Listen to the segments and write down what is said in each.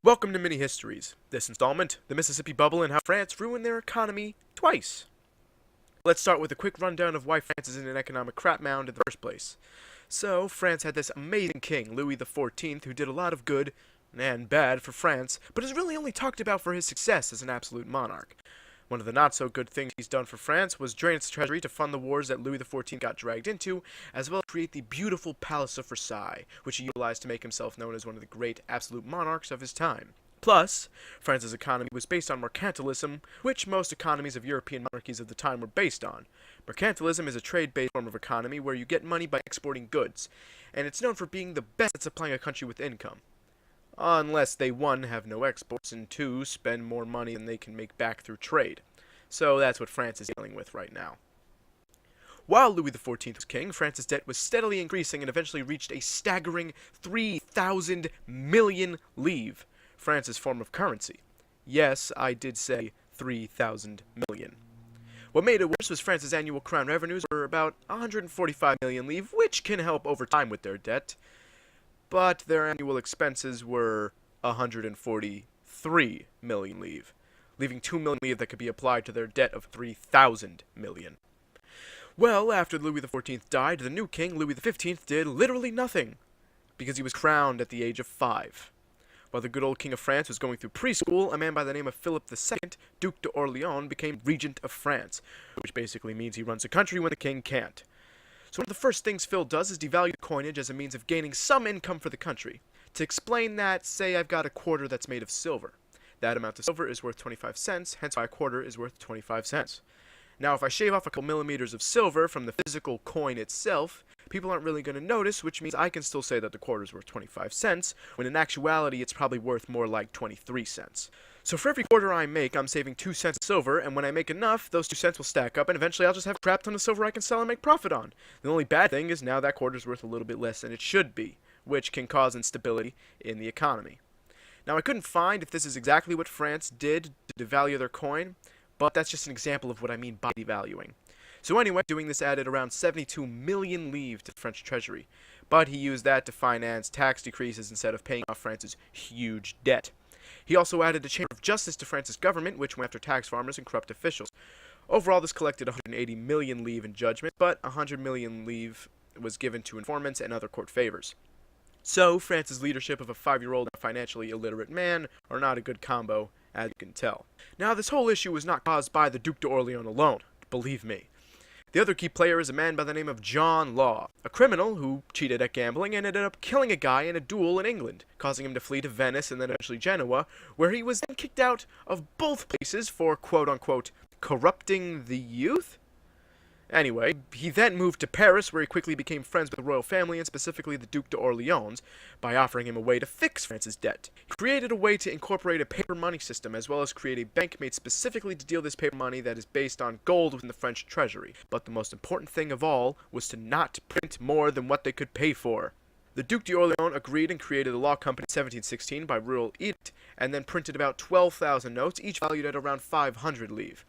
Welcome to Mini Histories. This installment, the Mississippi Bubble and how France ruined their economy twice. Let's start with a quick rundown of why France is in an economic crap mound in the first place. So, France had this amazing king, Louis XIV, who did a lot of good and bad for France, but is really only talked about for his success as an absolute monarch. One of the not-so-good things he's done for France was drain its treasury to fund the wars that Louis XIV got dragged into, as well as create the beautiful Palace of Versailles, which he utilized to make himself known as one of the great absolute monarchs of his time. Plus, France's economy was based on mercantilism, which most economies of European monarchies of the time were based on. Mercantilism is a trade-based form of economy where you get money by exporting goods, and it's known for being the best at supplying a country with income. Unless they, 1, have no exports, and 2, spend more money than they can make back through trade. So that's what France is dealing with right now. While Louis XIV was king, France's debt was steadily increasing and eventually reached a staggering 3,000 million livres, France's form of currency. Yes, I did say 3,000 million. What made it worse was France's annual crown revenues were about 145 million livres, which can help over time with their debt. But their annual expenses were 143 million livres, leaving 2 million livres that could be applied to their debt of 3,000 million. Well, after Louis XIV died, the new king, Louis XV, did literally nothing, because he was crowned at the age of 5. While the good old king of France was going through preschool, a man by the name of Philip II, Duc d'Orléans, became regent of France, which basically means he runs the country when the king can't. So one of the first things Phil does is devalue coinage as a means of gaining some income for the country. To explain that, say I've got a quarter that's made of silver. That amount of silver is worth 25 cents, hence why a quarter is worth 25 cents. Now, if I shave off a couple millimeters of silver from the physical coin itself, people aren't really going to notice, which means I can still say that the quarter is worth 25 cents, when in actuality it's probably worth more like 23 cents. So for every quarter I make, I'm saving 2 cents of silver, and when I make enough, those 2 cents will stack up, and eventually I'll just have a crap ton of silver I can sell and make profit on. The only bad thing is now that quarter's worth a little bit less than it should be, which can cause instability in the economy. Now, I couldn't find if this is exactly what France did to devalue their coin, but that's just an example of what I mean by devaluing. So anyway, doing this added around 72 million livres to the French treasury, but he used that to finance tax decreases instead of paying off France's huge debt. He also added a chamber of justice to France's government, which went after tax farmers and corrupt officials. Overall, this collected 180 million livres in judgment, but 100 million livres was given to informants and other court favors. So, France's leadership of a 5-year-old and a financially illiterate man are not a good combo, as you can tell. Now, this whole issue was not caused by the Duc d'Orléans alone, believe me. The other key player is a man by the name of John Law, a criminal who cheated at gambling and ended up killing a guy in a duel in England, causing him to flee to Venice and then eventually Genoa, where he was then kicked out of both places for quote-unquote corrupting the youth? Anyway, he then moved to Paris, where he quickly became friends with the royal family, and specifically the Duc d'Orléans, by offering him a way to fix France's debt. He created a way to incorporate a paper money system, as well as create a bank made specifically to deal this paper money that is based on gold within the French treasury. But the most important thing of all was to not print more than what they could pay for. The Duc d'Orléans agreed and created a law company in 1716 by royal edict, and then printed about 12,000 notes, each valued at around 500 livres.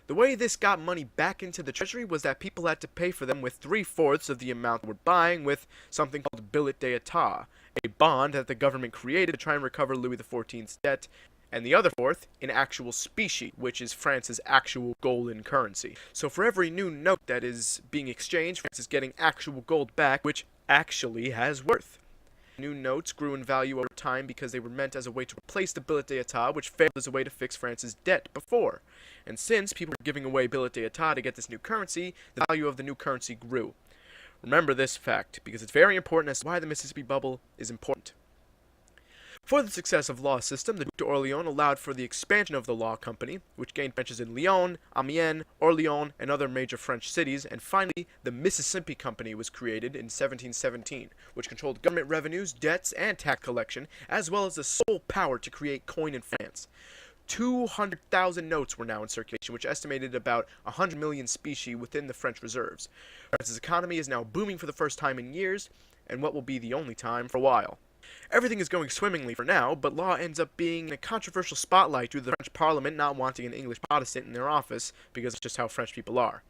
The way this got money back into the treasury was that people had to pay for them with 3/4 of the amount they were buying with something called billet d'etat, a bond that the government created to try and recover Louis XIV's debt, and the other fourth in actual specie, which is France's actual golden currency. So for every new note that is being exchanged, France is getting actual gold back, which actually has worth. New notes grew in value over time because they were meant as a way to replace the billet d'etat, which failed as a way to fix France's debt before. And since people were giving away billet d'etat to get this new currency, the value of the new currency grew. Remember this fact, because it's very important as to why the Mississippi Bubble is important. For the success of law system, the Duc d'Orléans allowed for the expansion of the law company, which gained branches in Lyon, Amiens, Orléans, and other major French cities, and finally, the Mississippi Company was created in 1717, which controlled government revenues, debts, and tax collection, as well as the sole power to create coin in France. 200,000 notes were now in circulation, which estimated about 100 million specie within the French reserves. France's economy is now booming for the first time in years, and what will be the only time for a while. Everything is going swimmingly for now, but law ends up being in a controversial spotlight due to the French Parliament not wanting an English Protestant in their office, because it's just how French people are.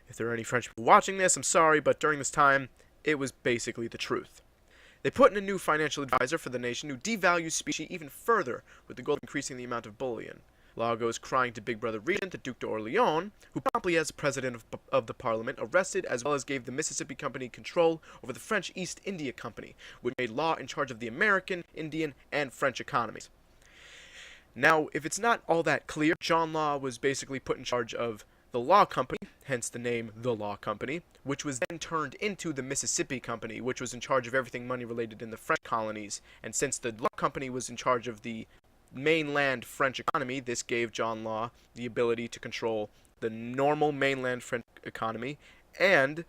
If there are any French people watching this, I'm sorry, but during this time, it was basically the truth. They put in a new financial advisor for the nation who devalues specie even further, with the goal of increasing the amount of bullion. Law goes crying to Big Brother Regent, the Duc d'Orléans, who promptly has the president of the parliament arrested, as well as gave the Mississippi Company control over the French East India Company, which made Law in charge of the American, Indian, and French economies. Now, if it's not all that clear, John Law was basically put in charge of the Law Company, hence the name The Law Company, which was then turned into the Mississippi Company, which was in charge of everything money related in the French colonies. And since the Law Company was in charge of the mainland French economy, this gave John Law the ability to control the normal mainland French economy and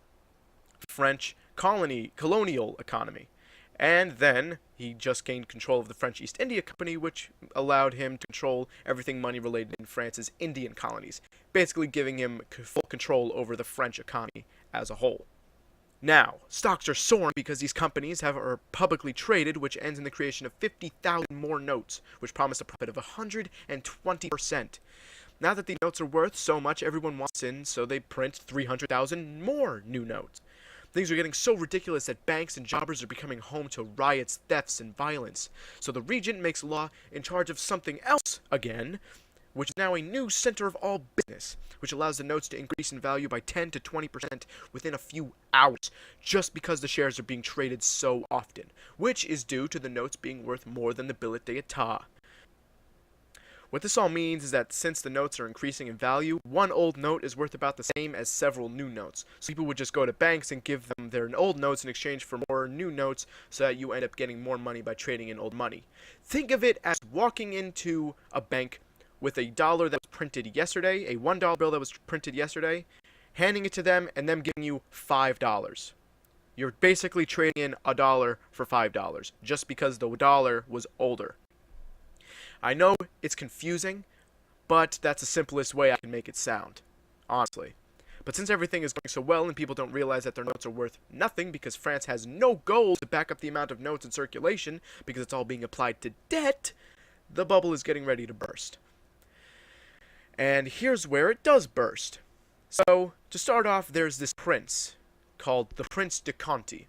French colonial economy. And then he just gained control of the French East India Company, which allowed him to control everything money related in France's Indian colonies, basically giving him full control over the French economy as a whole. Now, stocks are soaring because these companies are publicly traded, which ends in the creation of 50,000 more notes, which promise a profit of 120%. Now that the notes are worth so much, everyone wants in, so they print 300,000 more new notes. Things are getting so ridiculous that banks and jobbers are becoming home to riots, thefts, and violence. So the regent makes Law in charge of something else again, which is now a new center of all business, which allows the notes to increase in value by 10 to 20% within a few hours, just because the shares are being traded so often, which is due to the notes being worth more than the billet d'etat. What this all means is that since the notes are increasing in value, one old note is worth about the same as several new notes. So people would just go to banks and give them their old notes in exchange for more new notes, so that you end up getting more money by trading in old money. Think of it as walking into a bank with a dollar that was printed yesterday, a $1 bill that was printed yesterday, handing it to them, and them giving you $5. You're basically trading in a dollar for $5, just because the dollar was older. I know it's confusing, but that's the simplest way I can make it sound, honestly. But since everything is going so well and people don't realize that their notes are worth nothing because France has no gold to back up the amount of notes in circulation because it's all being applied to debt, the bubble is getting ready to burst. And here's where it does burst. So, to start off, there's this prince called the Prince de Conti.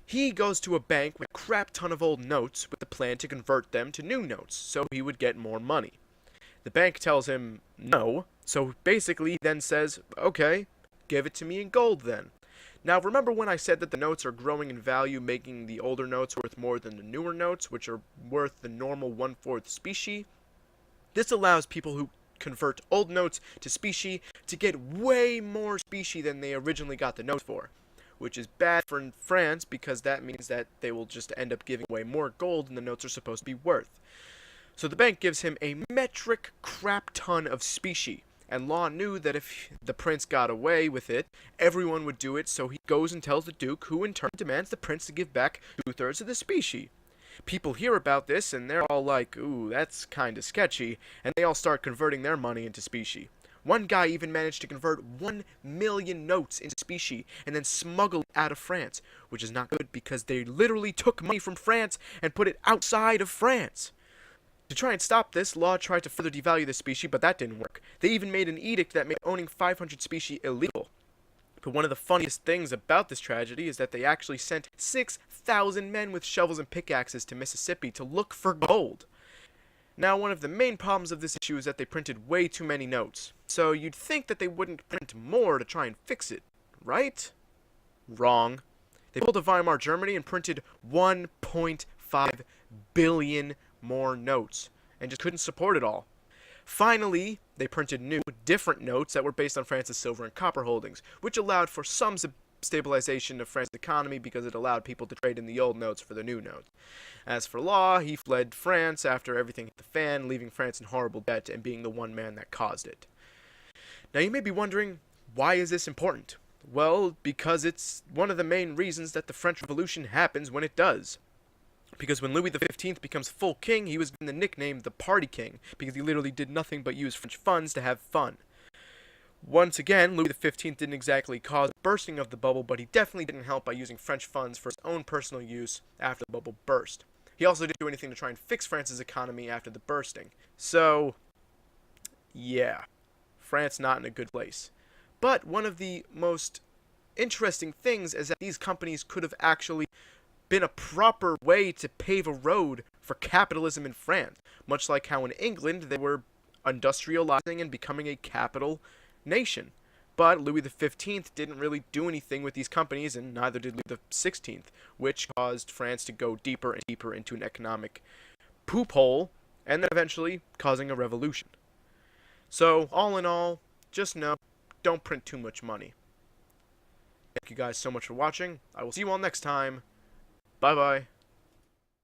He goes to a bank with a crap ton of old notes with the plan to convert them to new notes so he would get more money. The bank tells him no, so basically he then says, okay, give it to me in gold then. Now remember when I said that the notes are growing in value, making the older notes worth more than the newer notes, which are worth the normal 1/4 specie? This allows people who convert old notes to specie to get way more specie than they originally got the notes for, which is bad for France because that means that they will just end up giving away more gold than the notes are supposed to be worth. So the bank gives him a metric crap ton of specie, and Law knew that if the prince got away with it, everyone would do it, so he goes and tells the duke, who in turn demands the prince to give back 2/3 of the specie. People hear about this, and they're all like, ooh, that's kinda sketchy, and they all start converting their money into specie. One guy even managed to convert 1 million notes into specie and then smuggle it out of France, which is not good because they literally took money from France and put it outside of France. To try and stop this, Law tried to further devalue the specie, but that didn't work. They even made an edict that made owning 500 specie illegal. But one of the funniest things about this tragedy is that they actually sent 6,000 men with shovels and pickaxes to Mississippi to look for gold. Now, one of the main problems of this issue is that they printed way too many notes. So you'd think that they wouldn't print more to try and fix it, right? Wrong. They pulled a Weimar Germany and printed 1.5 billion more notes, and just couldn't support it all. Finally, they printed new, different notes that were based on France's silver and copper holdings, which allowed for some stabilization of France's economy because it allowed people to trade in the old notes for the new notes. As for Law, he fled France after everything hit the fan, leaving France in horrible debt and being the one man that caused it. Now you may be wondering, why is this important? Well, because it's one of the main reasons that the French Revolution happens when it does. Because when Louis XV becomes full king, he was given the nickname the Party King, because he literally did nothing but use French funds to have fun. Once again, Louis XV didn't exactly cause the bursting of the bubble, but he definitely didn't help by using French funds for his own personal use after the bubble burst. He also didn't do anything to try and fix France's economy after the bursting. So, yeah, France not in a good place. But one of the most interesting things is that these companies could have actually been a proper way to pave a road for capitalism in France, much like how in England they were industrializing and becoming a capital nation. But Louis XV didn't really do anything with these companies, and neither did Louis XVI, which caused France to go deeper and deeper into an economic poop hole, and then eventually causing a revolution. So, all in all, just know, don't print too much money. Thank you guys so much for watching. I will see you all next time. Bye-bye.